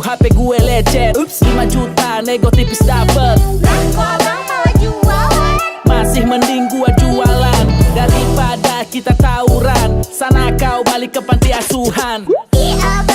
HP gue lecet. 5 juta nego tipis dapet. Kok abang malah jualan? Masih mending gua jualan daripada kita tawuran. Sana kau balik ke panti asuhan. Ih abang